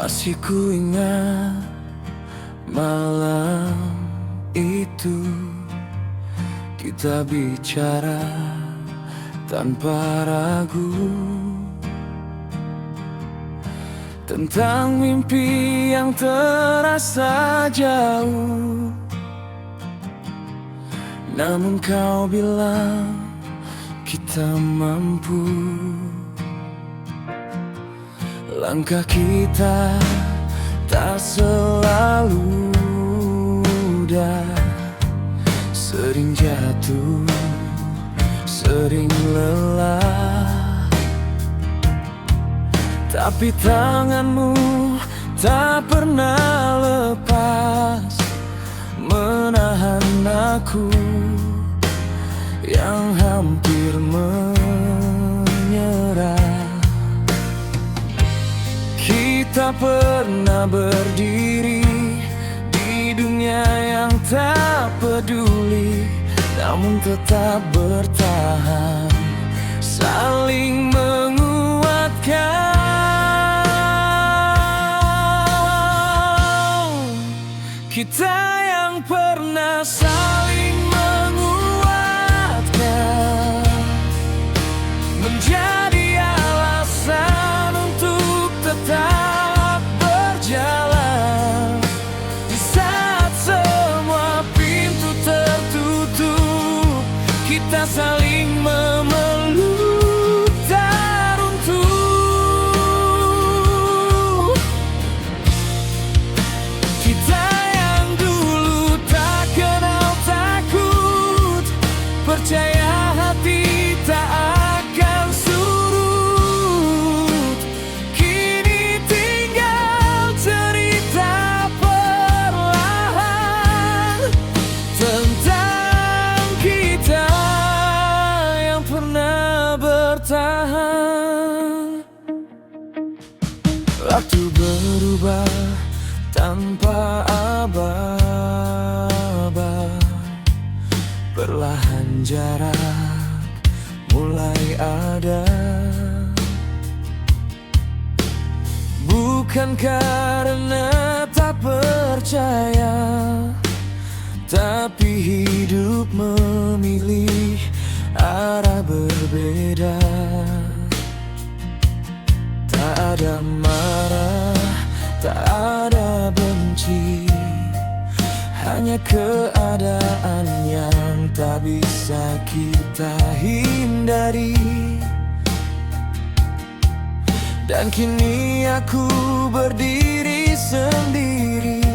Masih ku ingat malam itu, kita bicara tanpa ragu tentang mimpi yang terasa jauh. Namun kau bilang kita mampu. Langkah kita tak selalu mudah, sering jatuh, sering lelah. Tapi tanganmu tak pernah lepas menahan aku yang hampir menyerah. Kita pernah berdiri di dunia yang tak peduli, namun tetap bertahan, saling menguatkan. Kita yang pernah saling menguatkan, menjadi alasan untuk tetap berjalan di saat semua pintu tertutup. Kita saling memeluk tak runtuh. Kita yang dulu tak kenal takut, percaya hati tak akan surut. Kini tinggal cerita perlahan tentang kita yang pernah bertahan. Waktu berubah tanpa aba-aba, perlahan jarak mulai ada. Bukan karena tak percaya, tapi hidup memilih arah berbeda. Tak ada marah, tak ada benci, hanya keadaan yang tak bisa kita hindari. Dan kini aku berdiri sendiri,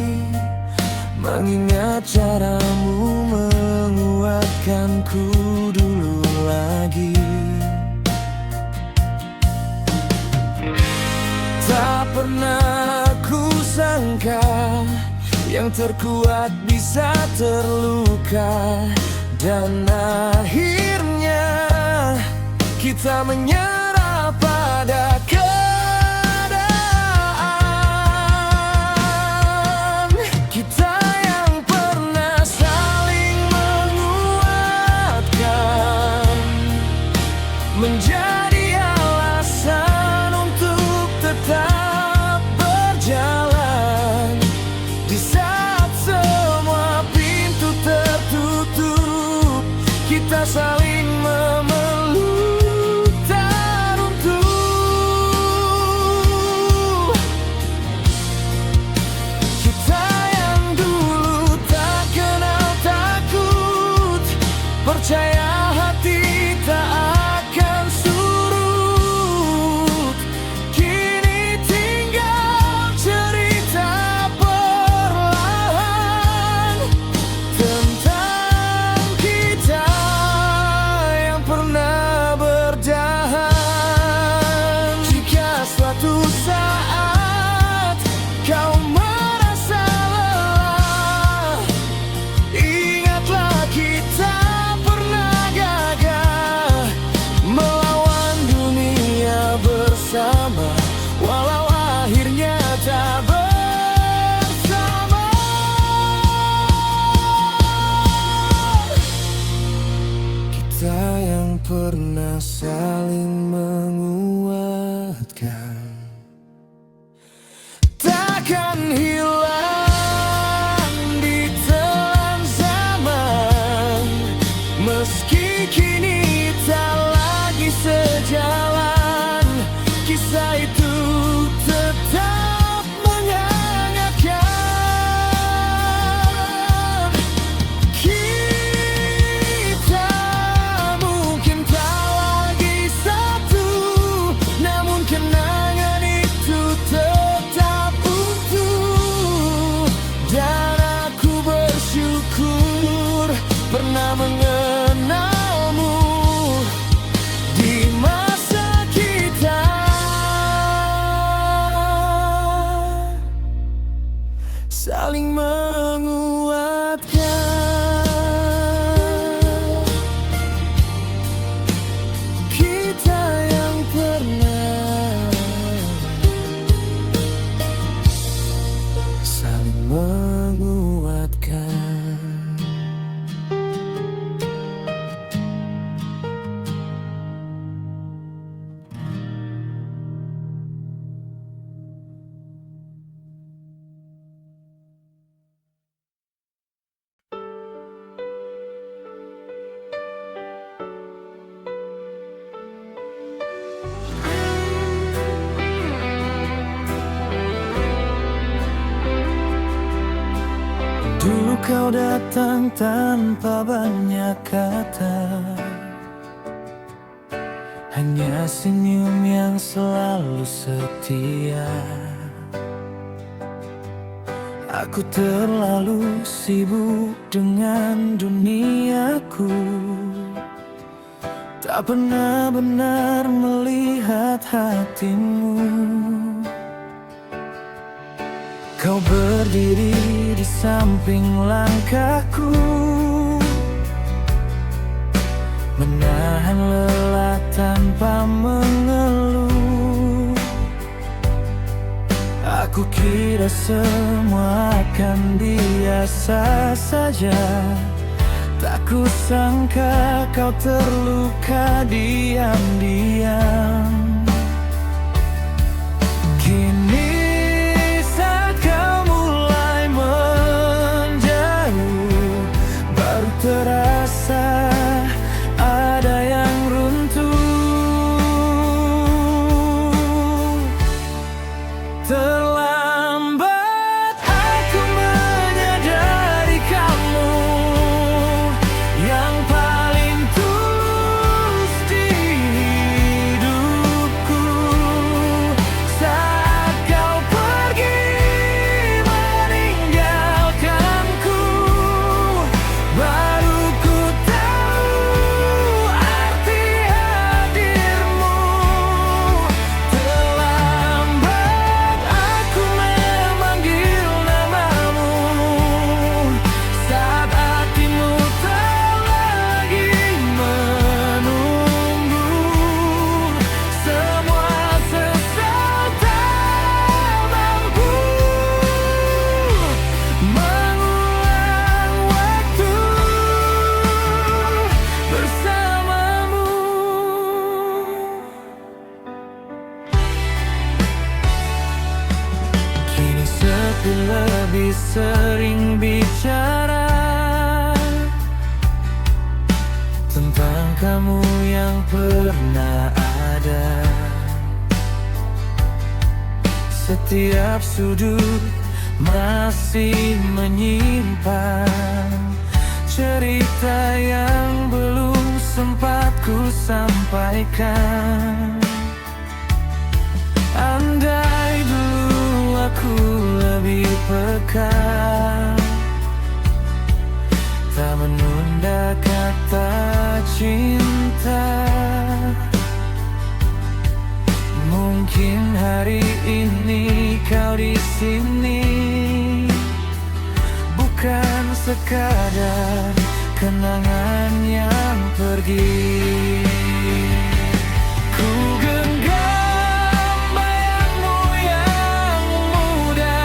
mengingat caramu menguatkanku dulu lagi. Tak pernah ku sangka yang terkuat bisa terluka, dan akhirnya kita menyerah pada keadaan. Kita yang pernah saling menguatkan, menjadi alasan untuk tetap berjalan di saat semua pintu tertutup. Kita saling memeluk tak saling menguatkan. Kita yang pernah saling menguatkan. Dulu kau datang tanpa banyak kata, hanya senyum yang selalu setia. Aku terlalu sibuk dengan duniaku, tak pernah benar melihat hatimu. Kau berdiri di samping langkahku, menahan lelah tanpa mengeluh. Aku kira semua akan biasa saja, tak kusangka kau terluka diam-diam. Kini saat kau mulai menjauh, baru terasa ada yang runtuh. Terlambat aku menyadari kamu yang paling tulus di hidupku. Saat kau pergi meninggalkanku, baru ku tahu arti hadirmu. Terlambat aku memanggil namamu, saat hatimu tak lagi menunggu. Semua sesal tak mampu mengulang waktu bersamamu. Kini sepi lebih sering bicara tentang kamu yang pernah ada. Setiap sudut masih menyimpan cerita yang belum sempat ku sampaikan. Andai dulu aku lebih peka, tak menunda kata cinta, mungkin hari ini kau di sini bukan sekadar kenangan yang pergi. Ku genggam bayangmu yang muda,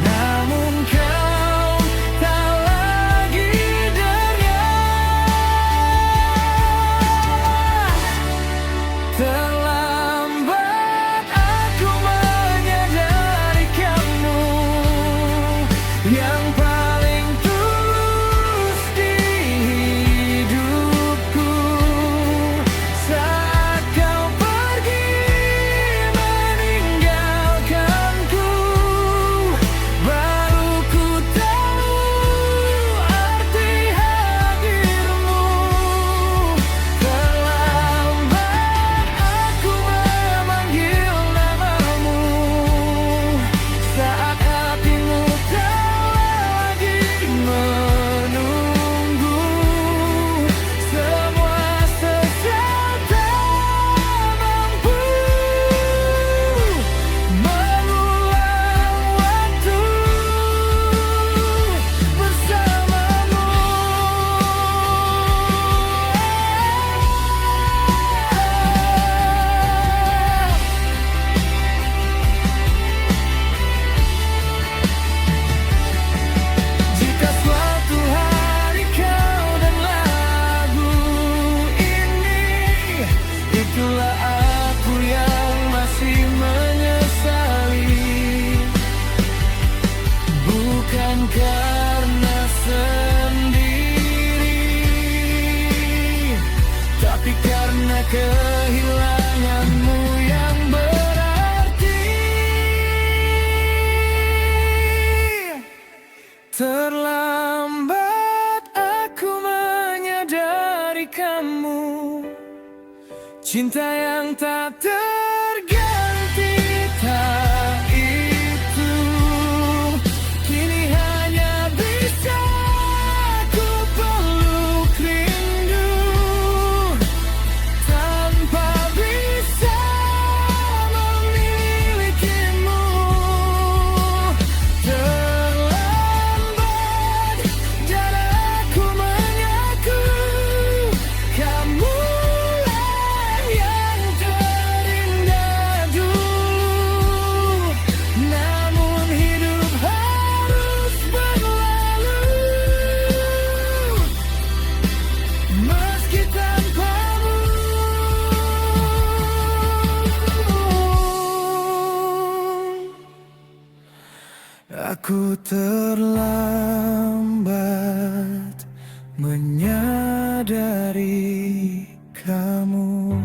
namun kau tak lagi dengar. Terlambat aku menyadari kamu yang paling tulus di hidupku. cinta yang tak terganti, tak itu kini hanya bisa ku peluk rindu tanpa bisa memilikimu. Terlambat dan aku mengaku kamu yang terindah dulu. Namun hidup harus berlalu meski tanpamu. Aku terlambat menyadari kamu.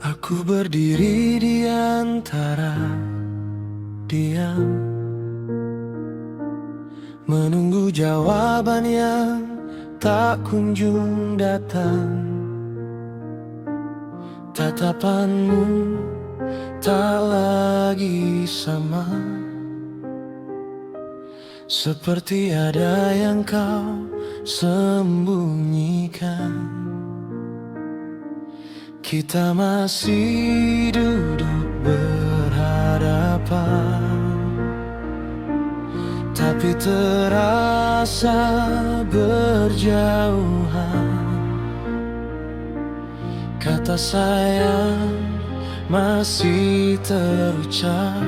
Aku berdiri di antara diam, menunggu jawaban yang tak kunjung datang. Tatapanmu tak lagi sama, seperti ada yang kau sembunyikan. Kita masih duduk berhadapan, tapi terasa berjauhan. Kata sayang masih terucap,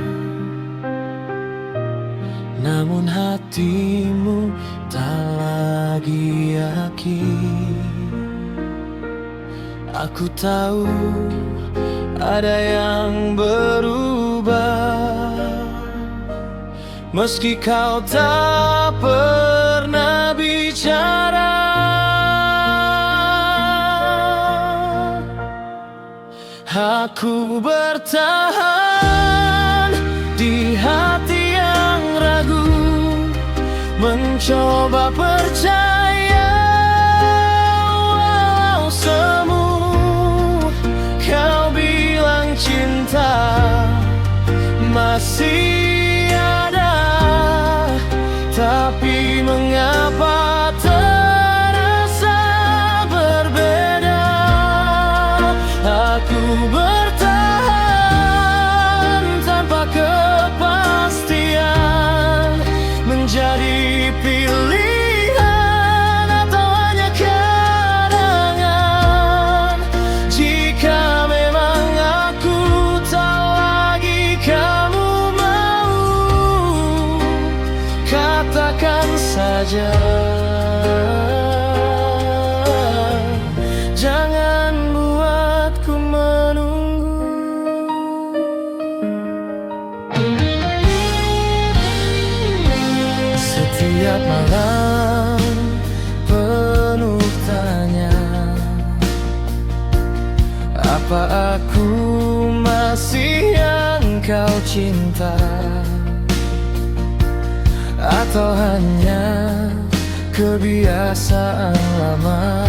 namun hatimu tak lagi yakin. Aku tahu ada yang berubah, meski kau tak pernah bicara. Aku bertahan di hati yang ragu, mencoba percaya walau semu kau bilang cinta masih ada, tapi mengapa terasa berbeda? Aku bertahan tanpa kepastian, menjadi pilihan atau hanya kenangan. Jika memang aku tak lagi kamu mau, katakan saja. Jangan buatku menunggu. Setiap malam penuh tanya, apa aku masih yang kau cinta, atau hanya kebiasaan lama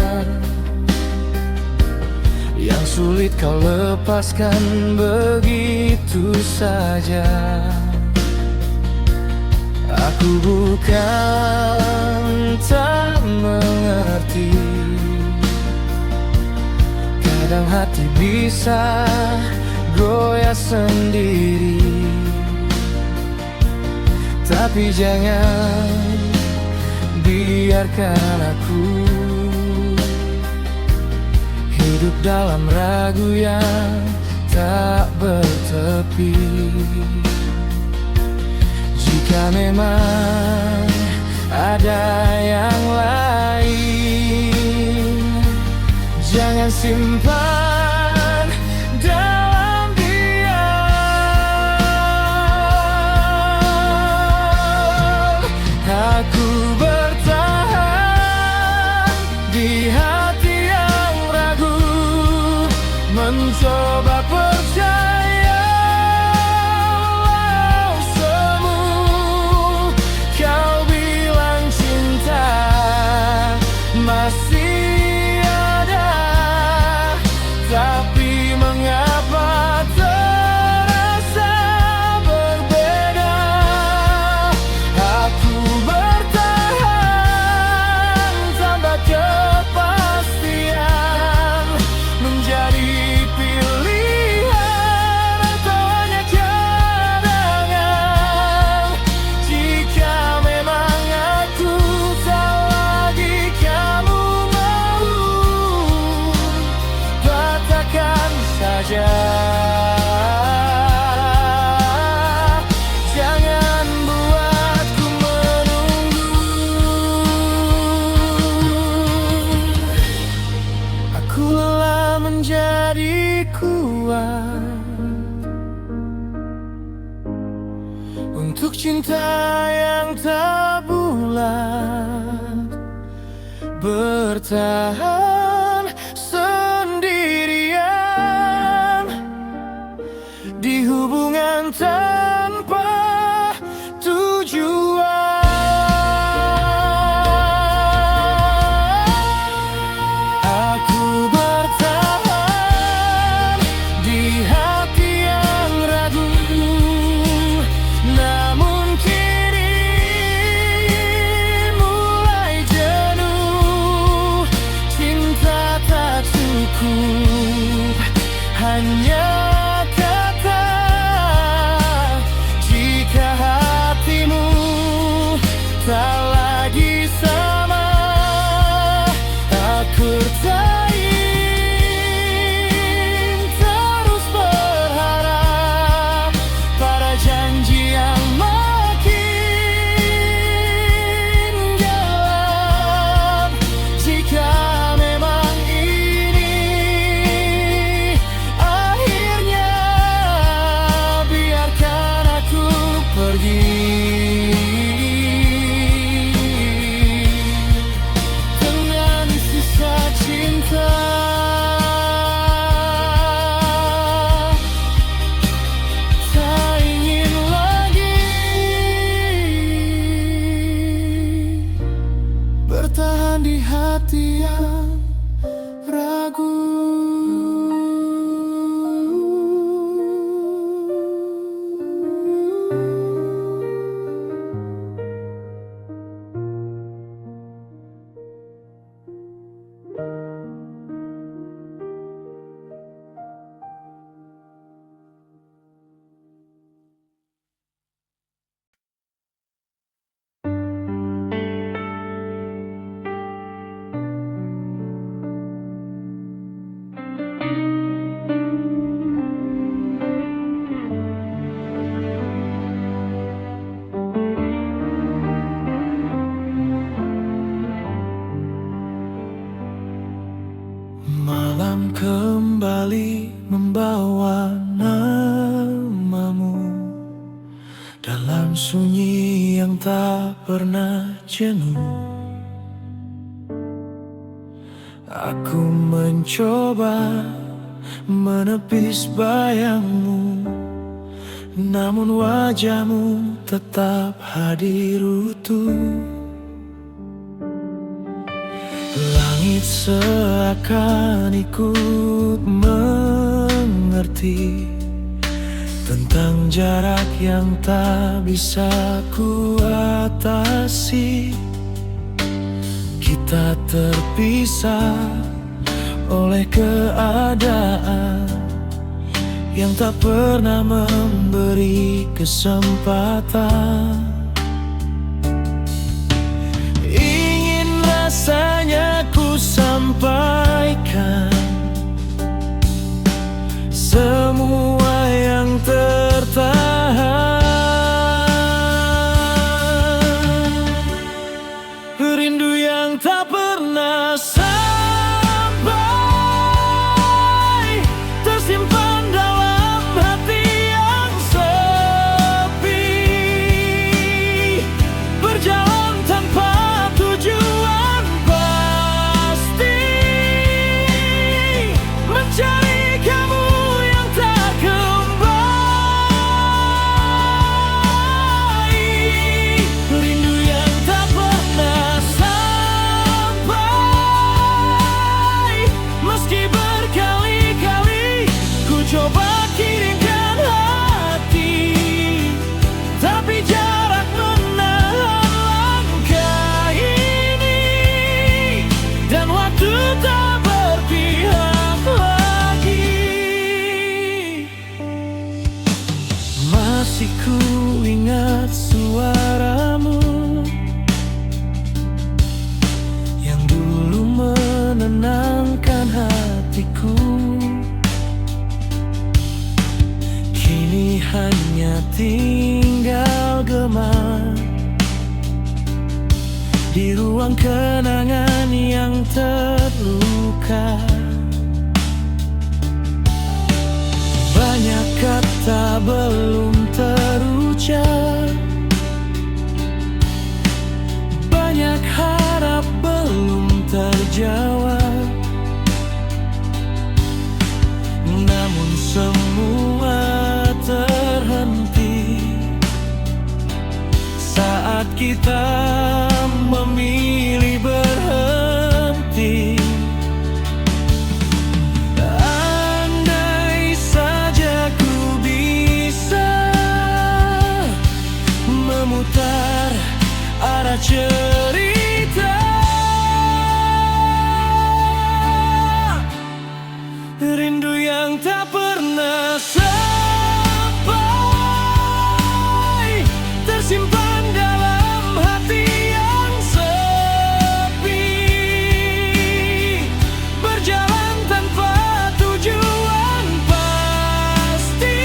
yang sulit kau lepaskan begitu saja. Aku bukan tak mengerti, kadang hati bisa goyah sendiri. Tapi jangan biarkan aku hidup dalam ragu yang tak bertepi. Jika memang ada yang lain, jangan simpan dalam diam. Aku lelah menjadi kuat untuk cinta yang tak bulat, bertahan sendirian di hubungan tanpa tujuan. Aku bertahan di hati yang ragu, namun kini mulai jenuh. Cinta tak cukup, hanya kata jika hatimu tak lagi sama. Aku tak ingin terus berharap pada janji yang makin gelap. Jika memang ini akhirnya, biarkan aku pergi dengan sisa cinta. Tak ingin lagi bertahan di hati yang ragu. Malam kembali membawa namamu dalam sunyi yang tak pernah jenuh. Aku mencoba menepis bayangmu, namun wajahmu tetap hadir utuh. Langit seakan ikut mengerti tentang jarak yang tak bisa kuatasi. Kita terpisah oleh keadaan yang tak pernah memberi kesempatan. Rasanya ku sampaikan semua yang tertahan, rindu yang tak pernah sampai, tersimpan dalam hati yang sepi, berjalan tanpa tujuan, mencari kamu yang tak kembali, rindu yang tak pernah sampai. Meski berkali-kali ku coba kirimkan hati, tapi jarak menahan langkah ini, dan waktu tak berpihak lagi. Masih ku ingat suaramu yang dulu menenangkan hatiku. Kini hanya tinggal gema di ruang kenangan yang terluka. semua terhenti saat kita memilih berhenti. Andai saja ku bisa memutar arah cerita, rindu yang tak pernah sampai tersimpan dalam hati yang sepi, berjalan tanpa tujuan pasti,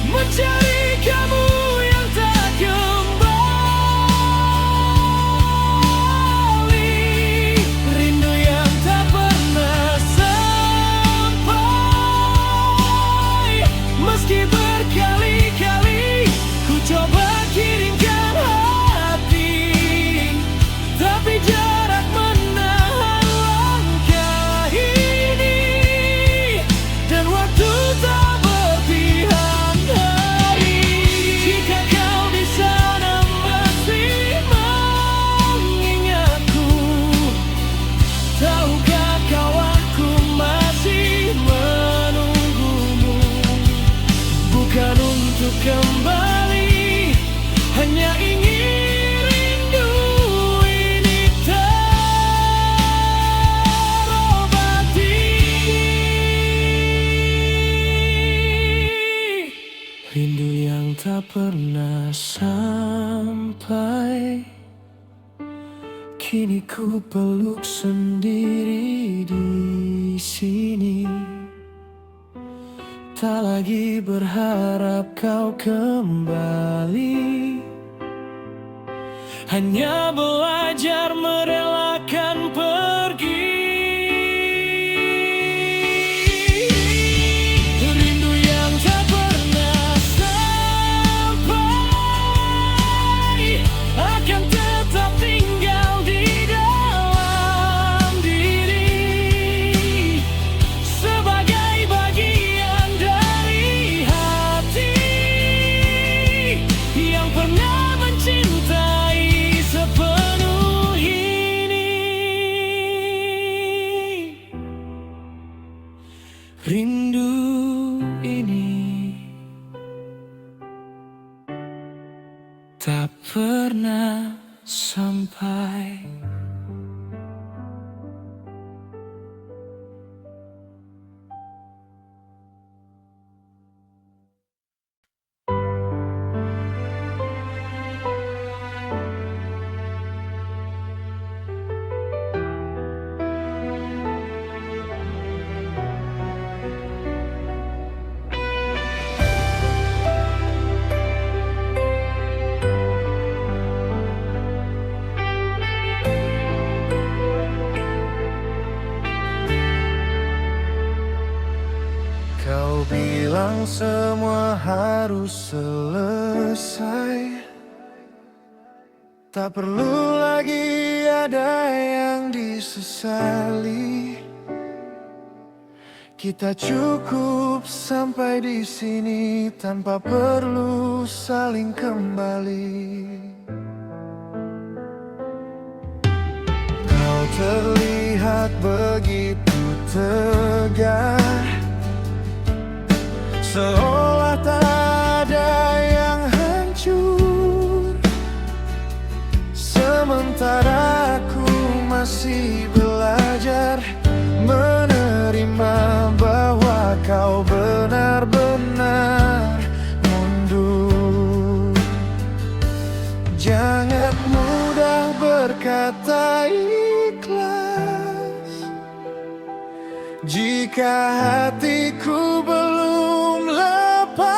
mencari kamu yang tak kembali, rindu yang tak pernah sampai. Meski berkali-kali ku coba kirimkan hati, tapi jarak menahan langkah ini, dan waktu tak berpihak hari. Jika kau di sana masih mengingatku, tahukah kau aku masih menunggumu. Bukan untuk kembali, hanya ingin rindu ini terobati. Rindu yang tak pernah sampai, kini ku peluk sendiri di sini. Tak lagi berharap kau kembali, hanya belajar merelakan pergi. Rindu yang tak pernah sampai akan tetap tinggal di dalam diri, sebagai bagian dari hati yang pernah mencintai sepenuh ini. Rindu ini tak pernah sampai. Kau bilang semua harus selesai, tak perlu lagi ada yang disesali. Kita cukup sampai di sini tanpa perlu saling kembali. Kau terlihat begitu tegar, seolah tak ada yang hancur, sementara aku masih belajar menerima bahwa kau benar-benar mundur. Jangan mudah berkata ikhlas jika hatiku belum lepas.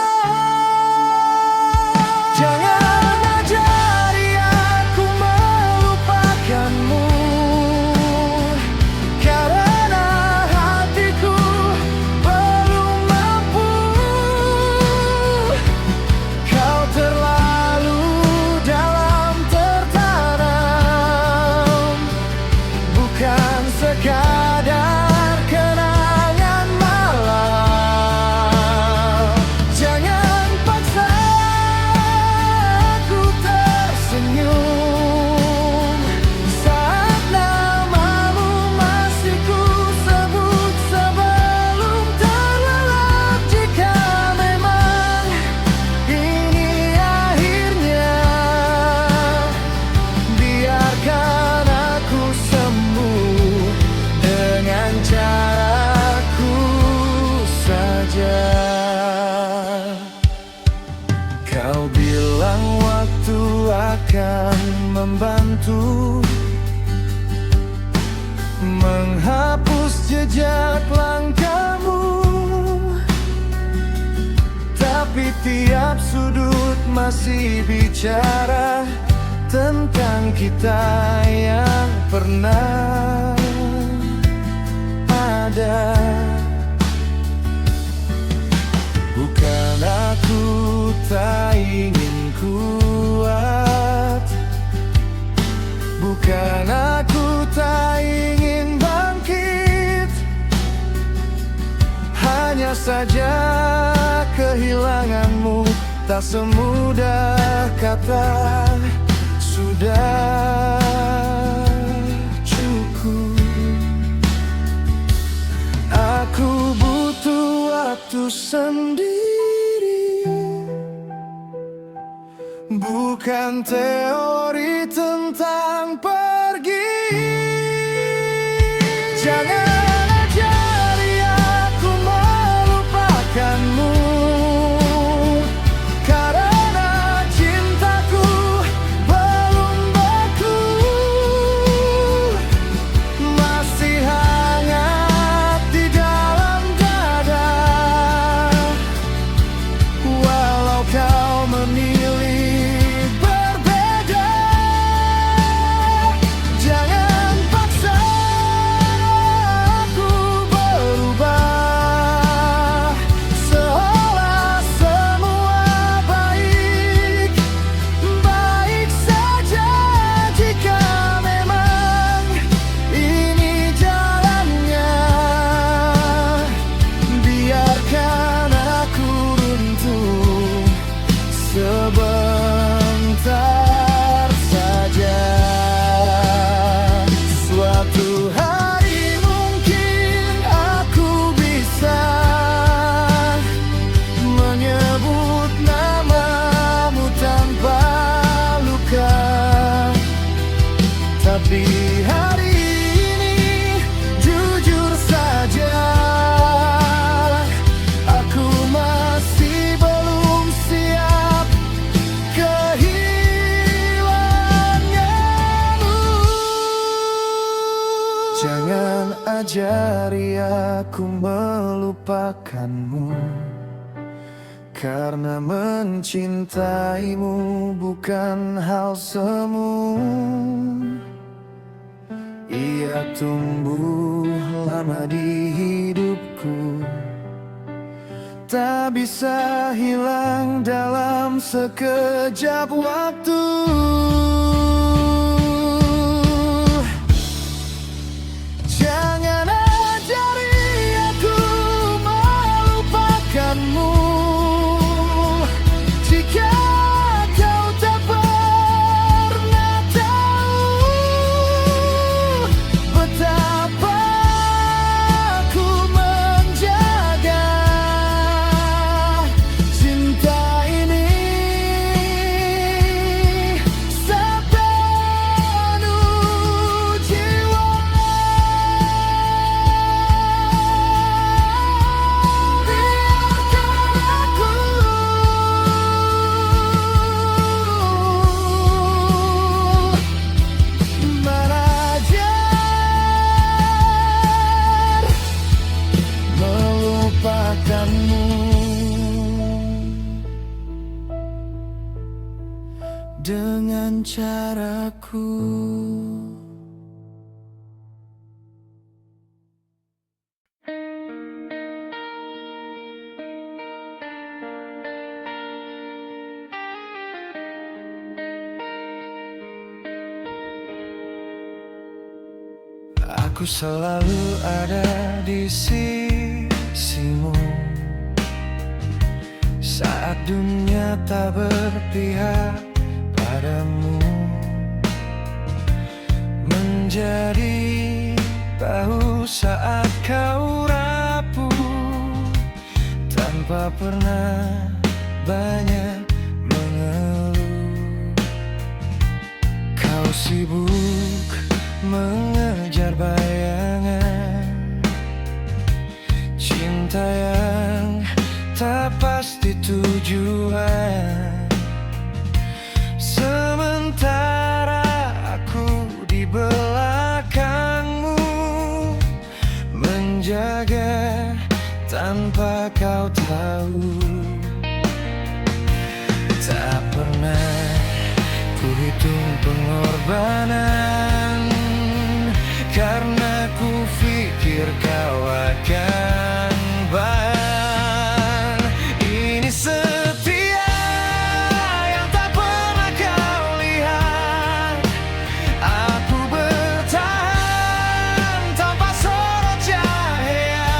Jangan ajari aku melupakanmu, karena hatiku belum mampu. Kau terlalu dalam tertanam, bukan sekadar kenangan malam. waktu menghapus jejak langkahmu, tapi tiap sudut masih bicara tentang kita yang pernah ada. Bukan aku tak ingin kuat, bukan aku tak ingin bangkit, hanya saja kehilanganmu tak semudah kata sudah cukup. Aku butuh waktu sendiri, bukan teori tentang pergi. Jangan ajari aku melupakanmu, karena cintaku belum beku, masih hangat di dalam dada. Walau kau memilih berbeda, jangan paksa aku berubah, seolah semua baik-baik saja. Jika memang ini jalannya, biarkan aku runtuh sebentar saja. Suatu hari mungkin aku bisa menyebut namamu tanpa luka, tapi hari ini jujur saja aku masih belum siap kehilanganmu. Jangan ajari aku melupakanmu, karena mencintaimu bukan hal semu. Ia tumbuh lama di hidupku, tak bisa hilang dalam sekejap waktu. Jangan ajari aku melupakanmu, jika kau tak pernah tahu betapa aku menjaga cinta ini sepenuh jiwa. Dengan caraku. Aku selalu ada di sisimu saat dunia tak berpihak padamu. Menjadi bahu saat kau rapuh, tanpa pernah banyak mengeluh. Kau sibuk mengejar bayangan cinta yang tak pasti tujuan. Sementara aku menjaga tanpa kau tahu. Tak pernah ku hitung pengorbanan, karena ku pikir kau akan bahan. Ini setia yang tak pernah kau lihat. Aku bertahan tanpa sorot cahaya,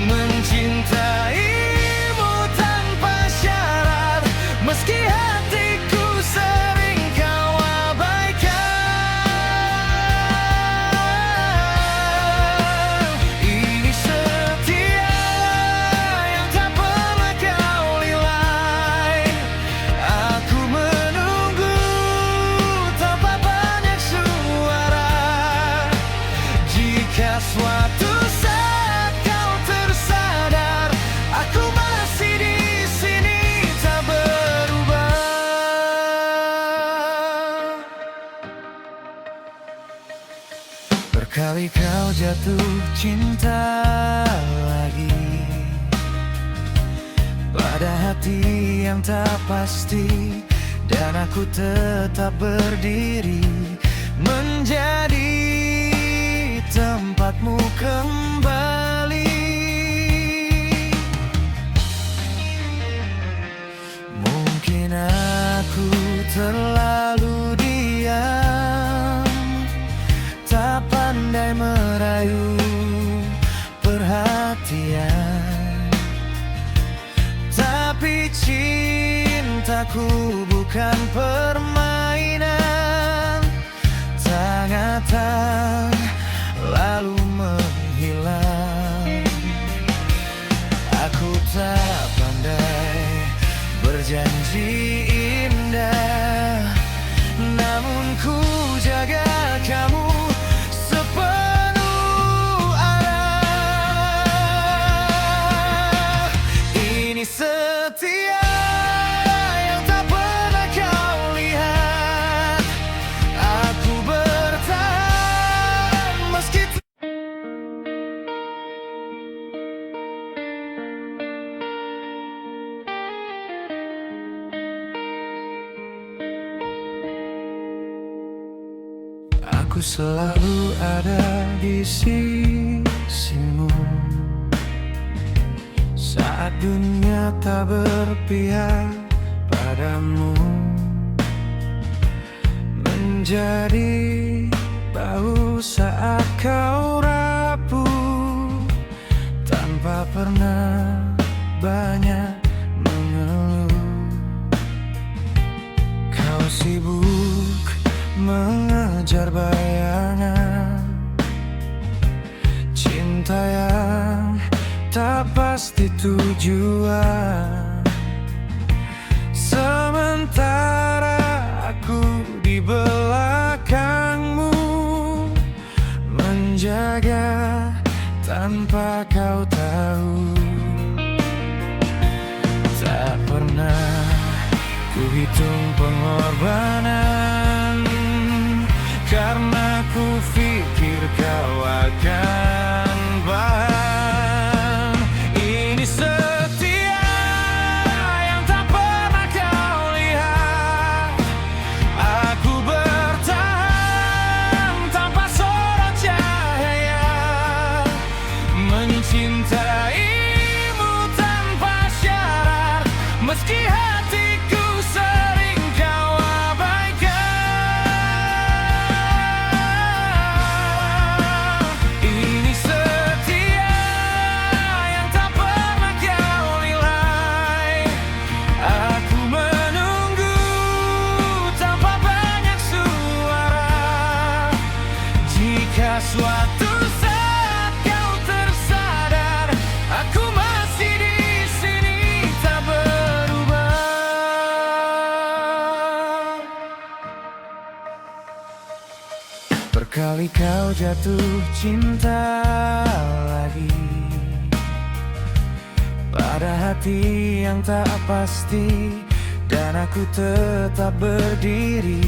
mencintaimu tanpa syarat, meski hatiku sering kau abaikan. Ini setia yang tak pernah kau nilai. Aku menunggu tanpa banyak suara. Jika suatu saat kau tersadar, aku masih di sini tak berubah. Berkali kau jatuh cinta lagi pada hati yang tak pasti, dan aku tetap berdiri menjadi tempatmu kembali. Mungkin aku terlalu diam, tak pandai merayu perhatian, tapi cintaku bukan permainan. Tangan lalu menghilang. Aku tak pandai berjanji indah, namun ku jaga kamu sepenuh arah. Ini setia yang tak pernah kau lihat. Aku bertahan meski aku selalu ada di sisimu saat dunia tak berpihak padamu. Menjadi bahu saat kau rapuh, tanpa pernah banyak mengeluh. Kau sibuk mengejar bayangan cinta yang tak pasti tujuan, sementara aku di belakangmu menjaga tanpa kau tahu. Tak pernah ku hitung pengorbanan, karena ku pikir kau akan bahan. Ini setia yang tak pernah kau lihat. Aku bertahan tanpa sorot cahaya, mencintaimu tanpa syarat, meski hatiku sering kau abaikan. Ini setia yang tak pernah kau nilai. Aku menunggu tanpa banyak suara. Jika suatu saat kau tersadar, aku masih di sini tak berubah. Berkali kau jatuh cinta lagi pada hati yang tak pasti, dan aku tetap berdiri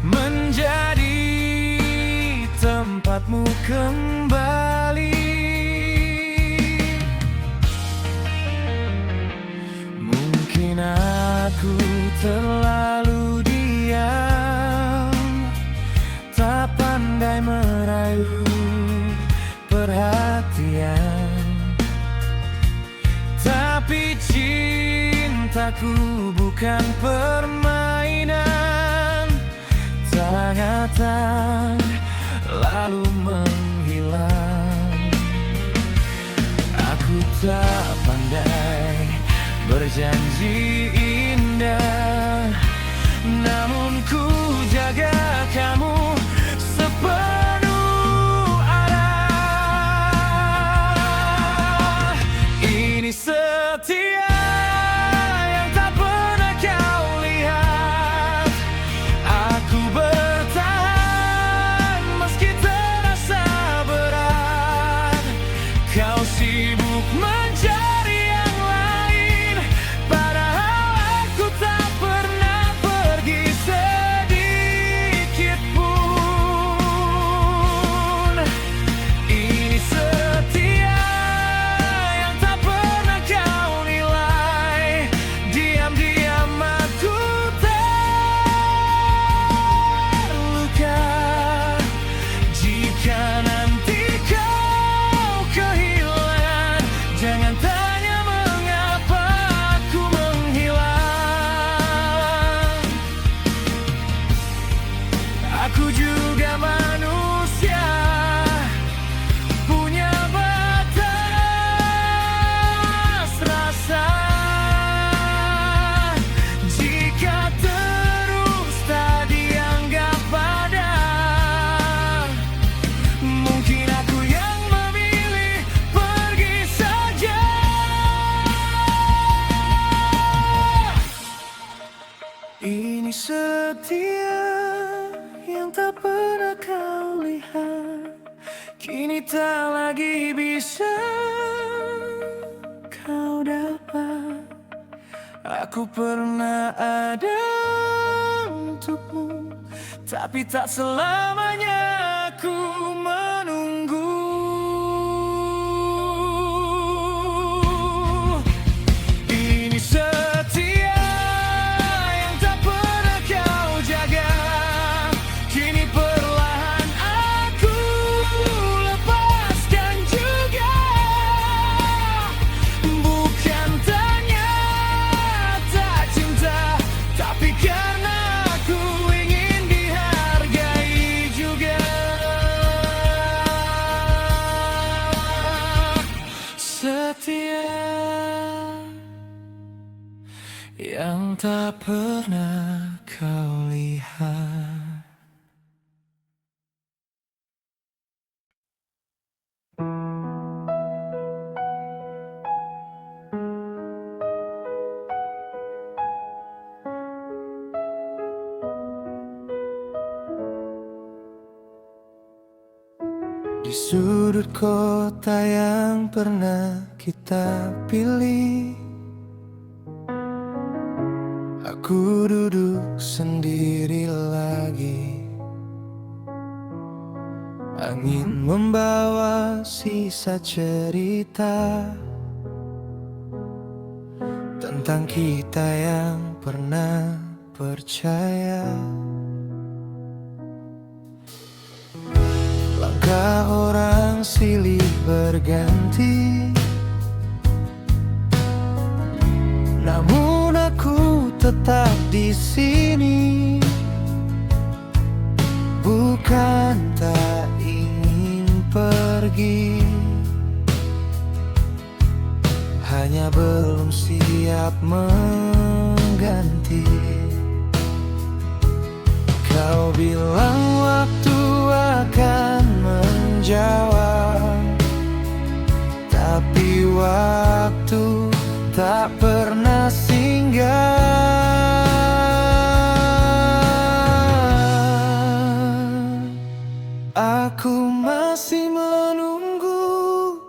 menjadi tempatmu kembali. kembali. Mungkin aku terlalu diam, tak pandai merayu perhatian. Tapi cintaku bukan permainan, datang lalu menghilang. Aku tak pandai berjanji indah, namun ku jaga kamu sepenuh arah. Ini setia yang tak pernah kau lihat. Aku bertahan meski terasa berat. Kau sibuk mencari yang lain, padahal aku tak pernah pergi sedikit pun. Ini setia yang tak pernah kau nilai. Diam-diam aku terluka. Jika nanti kau kehilangan, jangan tanya mengapa aku menghilang. Aku juga manusia, punya batas rasa. Jika terus tak dianggap padan, mungkin aku yang memilih pergi saja. Ini setia yang tak pernah kau lihat, kini tak lagi bisa kau dapat. Aku pernah ada untukmu, tapi tak selamanya aku menunggu. Ini setia yang tak pernah kau jaga, kini perlahan aku lepaskan juga. Bukan ternyata cinta, tapi karena aku ingin dihargai juga. Setia yang tak pernah kau lihat. Di sudut kota yang pernah kita pilih, aku duduk sendiri lagi. Angin membawa sisa cerita tentang kita yang pernah percaya. Langkah orang silih berganti, namun aku tetap di sini. Bukan tak ingin pergi, hanya belum siap mengganti. Kau bilang waktu akan menjawab, tapi waktu tak pernah singgah. Aku masih menunggu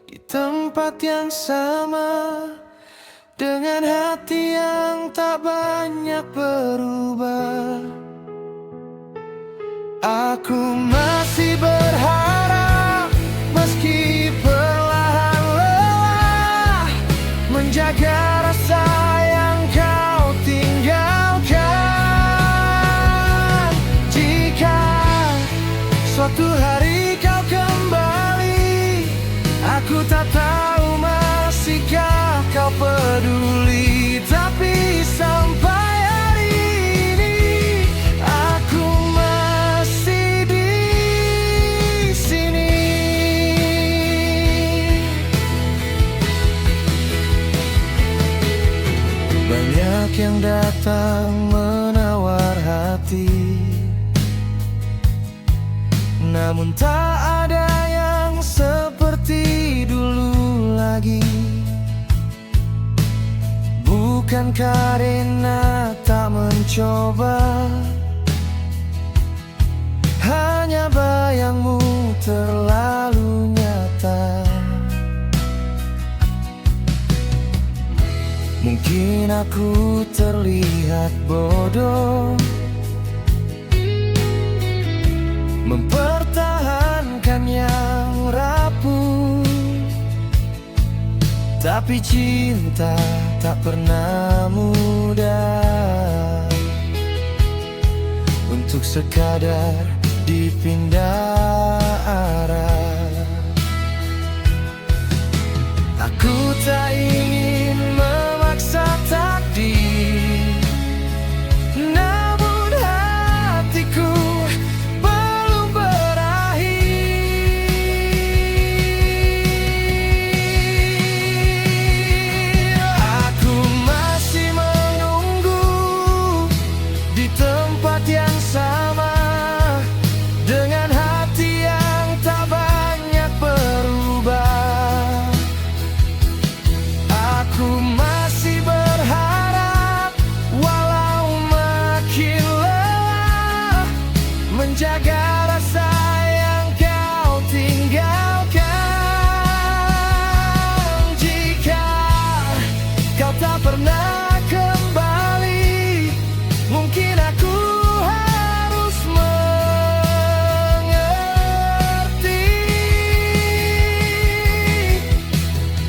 di tempat yang sama, dengan hati yang tak banyak berubah. Aku masih berharap yang datang menawar hati, namun tak ada yang seperti dulu lagi. Bukan karena tak mencoba, hanya bayangmu terlalu nyata. Mungkin aku terlihat bodoh mempertahankan yang rapuh, tapi cinta tak pernah mudah untuk sekadar dipindah arah. Aku tak ingin memaksa takdir, namun hatiku belum berakhir. Aku masih menunggu di tempat yang sama, dengan hati yang tak banyak berubah. Aku masih berharap, walau makin lelah, menjaga rasa yang kau tinggalkan. Jika kau tak pernah kembali, mungkin aku harus mengerti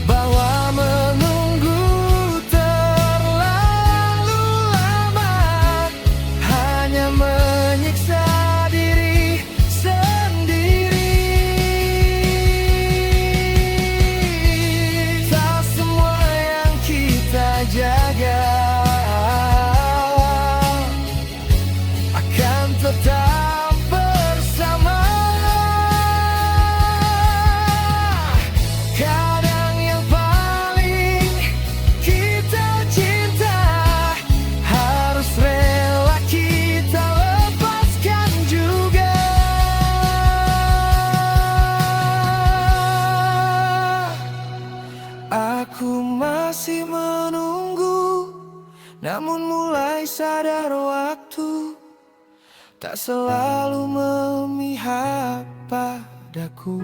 bahwa menunggu terlalu lama hanya menyiksa diri sendiri. Tak semua yang kita jaga akan tetap bersama. Kadang yang paling kita cinta harus rela kita lepaskan juga. Aku masih menunggu, namun mulai sadar waktu tak selalu memihak padaku.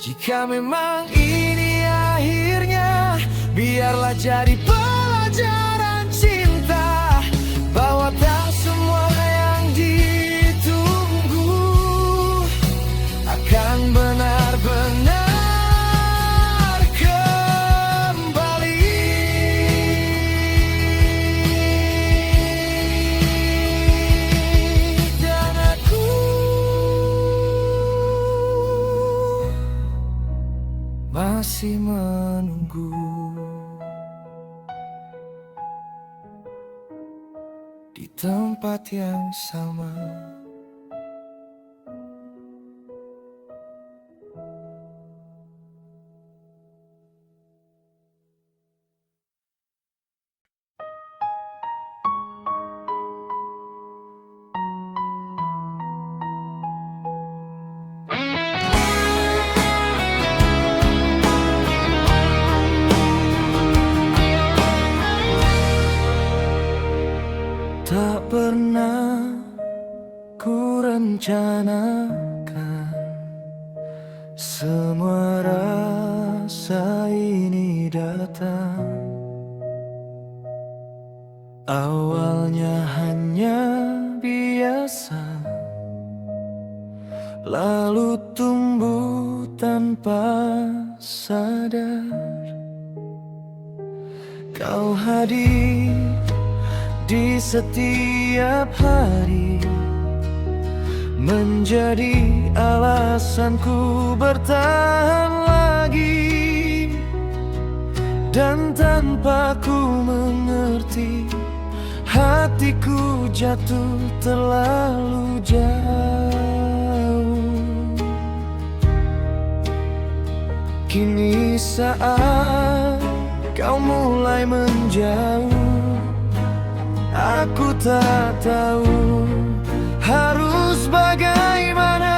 Jika memang ini akhirnya, biarlah jadi pelajaran cinta, bahwa tak semua yang ditunggu akan benar-benar kembali. Dan aku masih menunggu di tempat yang sama. Tak pernah ku rencanakan semua rasa ini datang. Awalnya hanya biasa, lalu tumbuh tanpa sadar. Kau hadir di setiap hari, menjadi alasanku bertahan lagi. Dan tanpa ku mengerti, hatiku jatuh terlalu jauh. Kini saat kau mulai menjauh. Aku tak tahu harus bagaimana.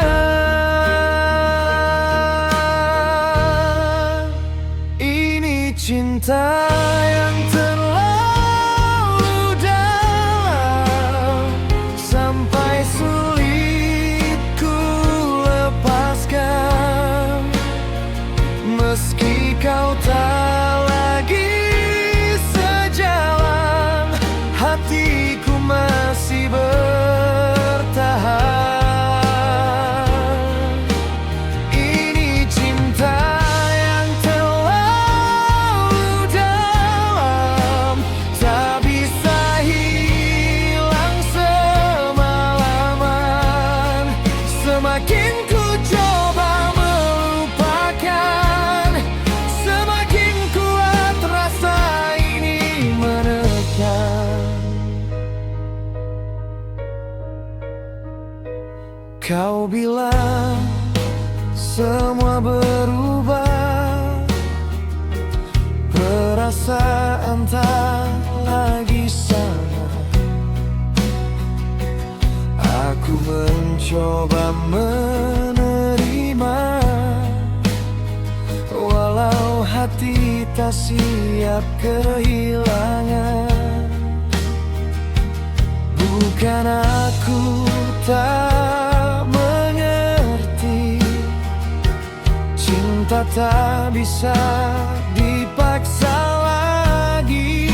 Ini cinta yang terlalu dalam, sampai sulit ku lepaskan. Meski kau tak lagi sejalan, hatiku masih bertahan. Ini cinta yang terlalu dalam, tak bisa hilang semalaman. Semakin ku coba melupakan, semakin kuat rasa ini menekan. Kau bilang semua berubah, perasaan tak lagi sama. Aku mencoba menerima, walau hati tak siap kehilangan. Bukan aku tak mengerti, cinta tak bisa dipaksa lagi.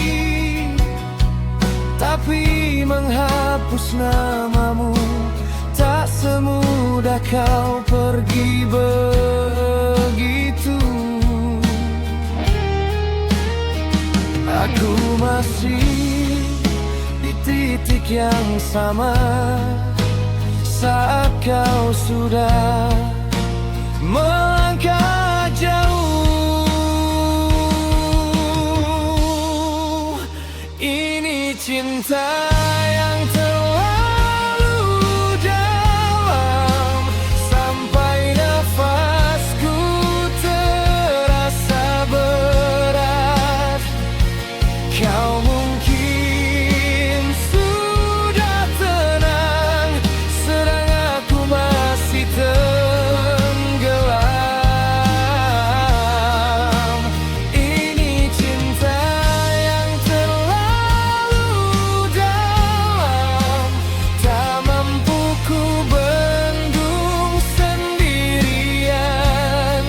Tapi menghapus namamu tak semudah kau pergi begitu. Aku masih di titik yang sama saat kau sudah melangkah jauh. Ini cinta yang terlalu dalam, sampai nafasku terasa berat. Kau mungkin sudah tenang, sedang aku masih tenggelam. Ini cinta yang terlalu dalam, tak mampu ku bendung sendirian.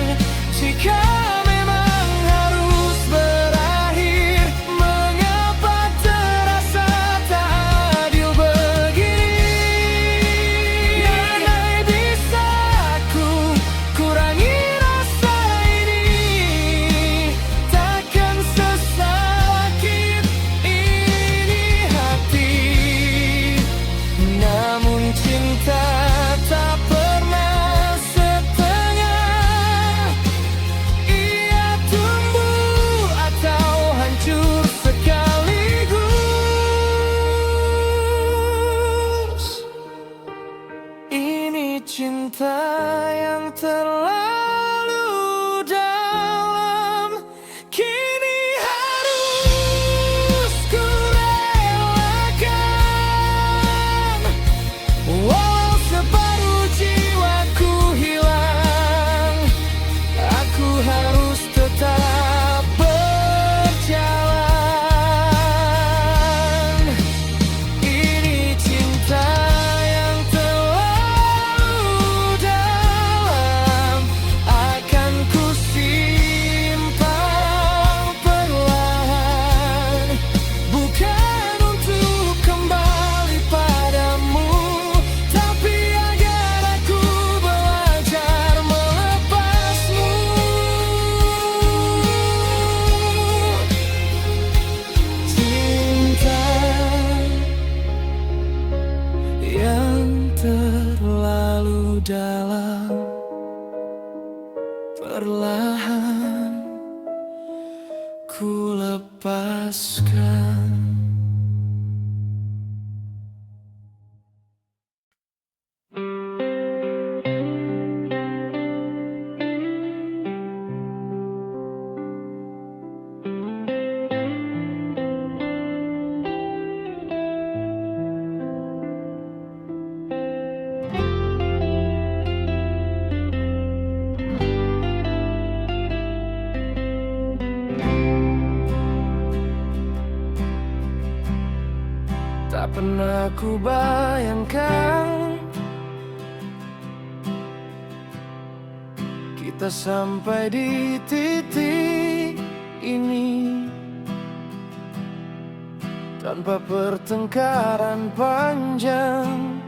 Jika memang harus berakhir, mengapa terasa tak adil begini? Andai bisa ku kurangi rasa ini, takkan sesakit ini hati. Namun cinta tak pernah setengah, ia tumbuh atau hancur sekaligus. Ini cinta yang terlalu dalam, kini harus ku relakan. Walau separuh jiwaku hilang, aku harus tetap berjalan. Ini cinta yang terlalu dalam, akan ku simpan perlahan. Bukan untuk kembali padamu, tapi agar aku belajar melepasmu. Cinta yang terlalu dalam, perlahan ku lepaskan. pernah ku bayangkan kita sampai di titik ini tanpa pertengkaran panjang.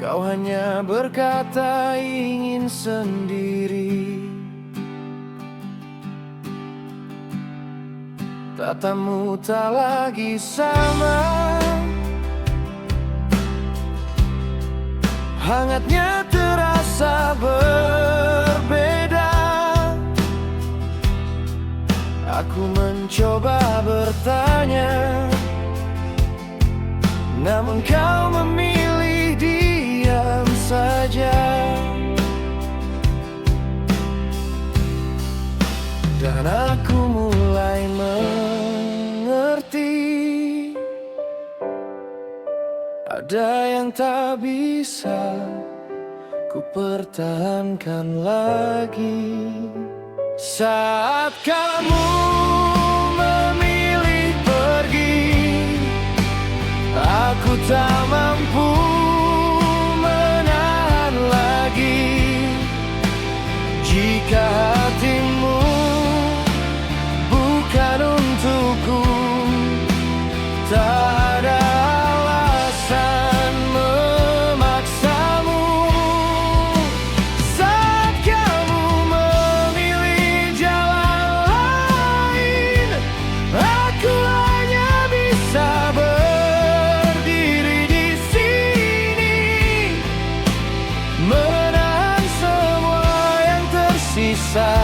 Kau hanya berkata ingin sendiri. Tatamu tak lagi sama, hangatnya terasa berbeda. Aku mencoba bertanya, namun kau memilih diam saja. Dan aku mulai mengerti, ada yang tak bisa ku pertahankan lagi. Saat kamu memilih pergi, aku tak mampu menahan lagi. Jika hatimu bukan untukku, tak ada alasan memaksamu. Saat kamu memilih jalan lain, aku hanya bisa berdiri di sini, menahan semua yang tersisa,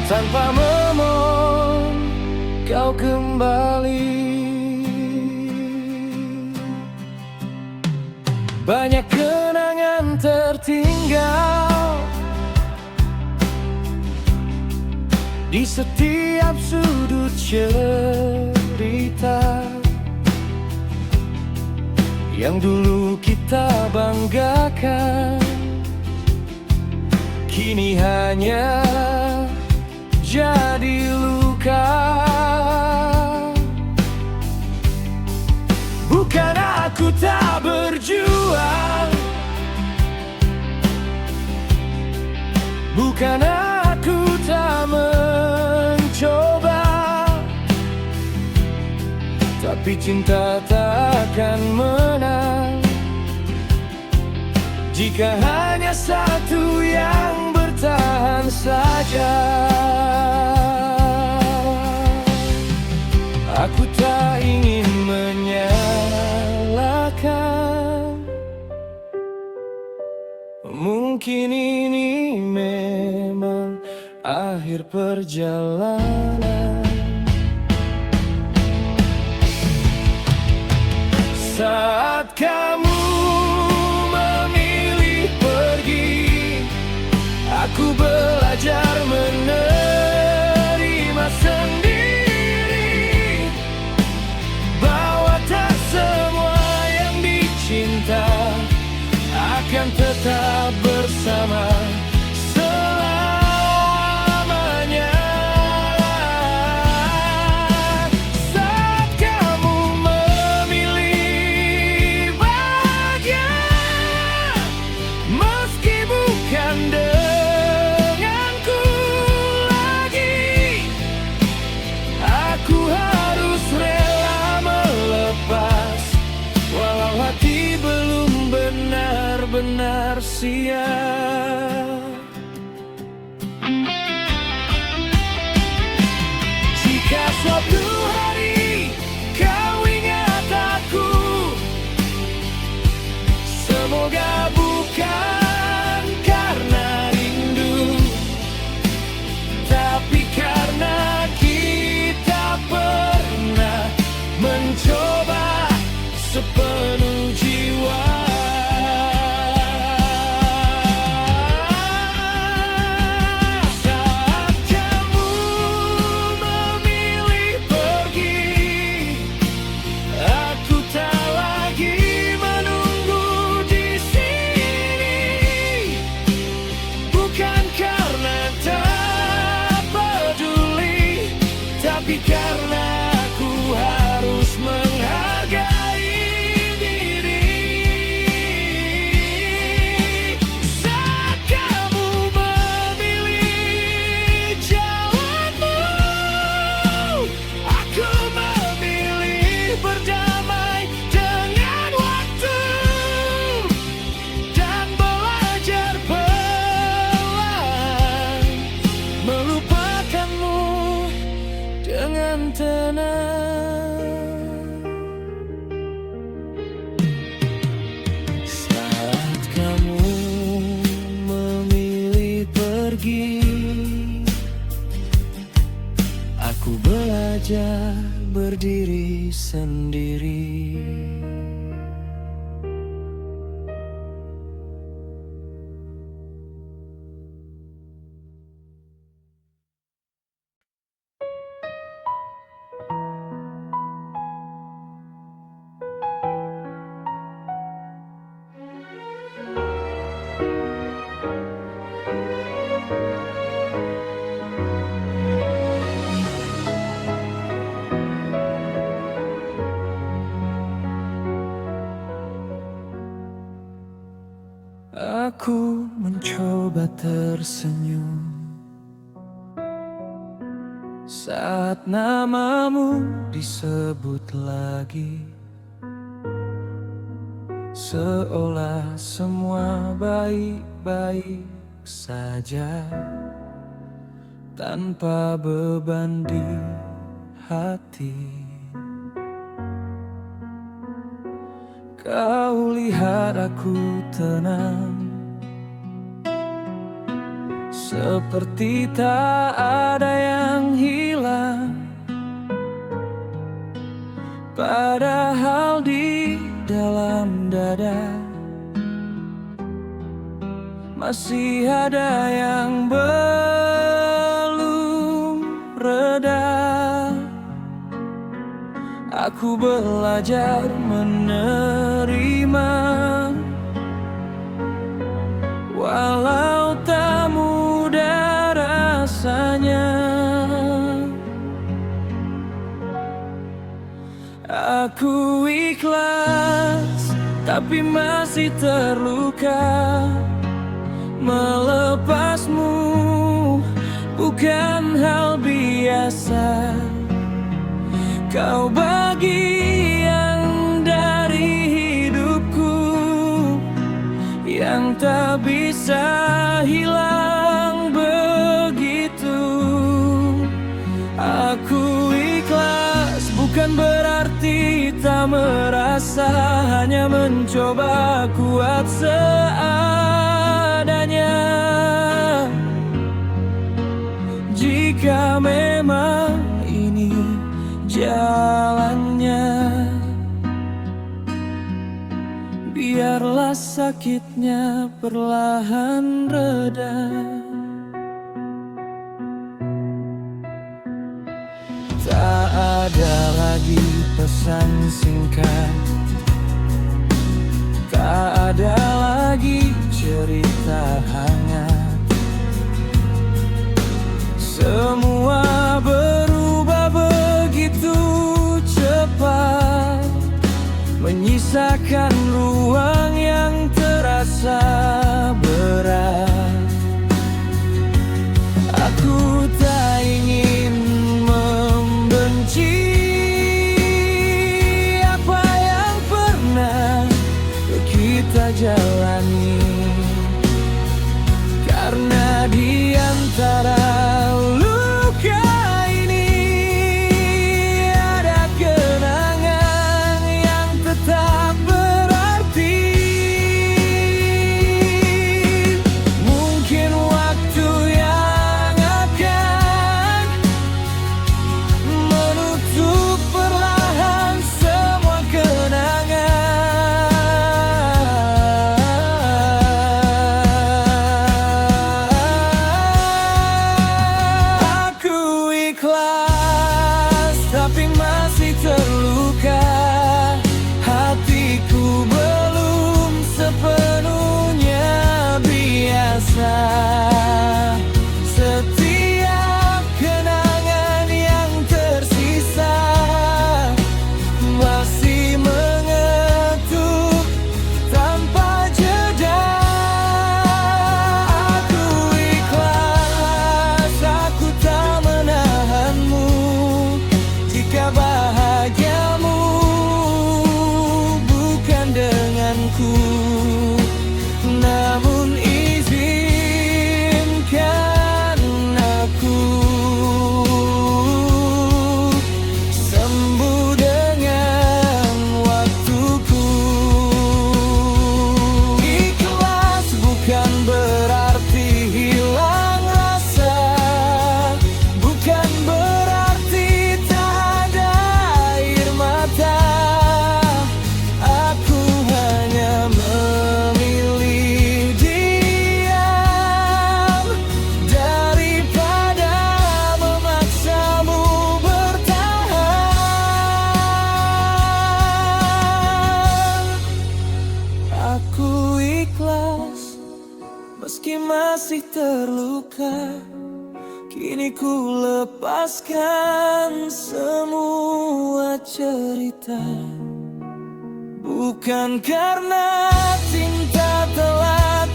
tanpa memohon kau kembali. Banyak kenangan tertinggal di setiap sudut cerita yang dulu kita banggakan, kini hanya jadi luka. Bukan aku tak berjuang, bukan aku tak mencoba, tapi cinta tak akan menang jika hanya satu yang bertahan saja. Aku tak ingin menyalahkan, mungkin ini memang akhir perjalanan. Saat kamu memilih pergi, aku belajar menerima sendiri bahwa tak semua yang dicinta akan tetap bersama selamanya. Saat kamu memilih bahagia, meski bukan denganku lagi, aku harus rela melepas, walau hati belum benar-benar siap. Jika suatu hari kau ingat aku, semoga bukan karena rindu, tapi karena kita pernah mencoba sepenuh jiwa. Aku mencoba tersenyum saat namamu disebut lagi, seolah semua baik-baik saja, tanpa beban di hati. Kau lihat aku tenang, seperti tak ada yang hilang, padahal di dalam dada masih ada yang belum reda. Aku belajar menerima, walau tak mudah rasanya. Aku ikhlas, tapi masih terluka. Melepasmu bukan hal biasa. Kau bagian dari hidupku yang tak bisa hilang begitu. Aku ikhlas bukan berarti tak merasa, hanya mencoba kuat seadanya. Jika memang ini jalannya, biarlah sakitnya perlahan reda. Tak ada lagi pesan singkat, tak ada lagi cerita hangat. Semua berubah begitu cepat, menyisakan ruang yang terasa berat. Aku tak ingin membenci apa yang pernah kita jalani, karena di antara luka ini ada kenangan yang tetap berarti. Mungkin waktu yang akan menutup perlahan semua kenangan. Aku ikhlas, tapi masih terluka. Hatiku belum sepenuhnya biasa. Setiap kenangan yang tersisa masih mengetuk tanpa jeda. Aku ikhlas, aku tak menahanmu. Jika bahagiamu bukan denganku, namun izinkan aku sembuh dengan waktuku. Ikhlas bukan berarti hilang rasa, bukan berarti tak ada air mata. Aku hanya memilih diam daripada memaksamu bertahan. Aku ikhlas meski masih terluka. Kini ku lepaskan semua cerita, bukan karena cinta telah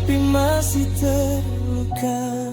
tapi masih terluka.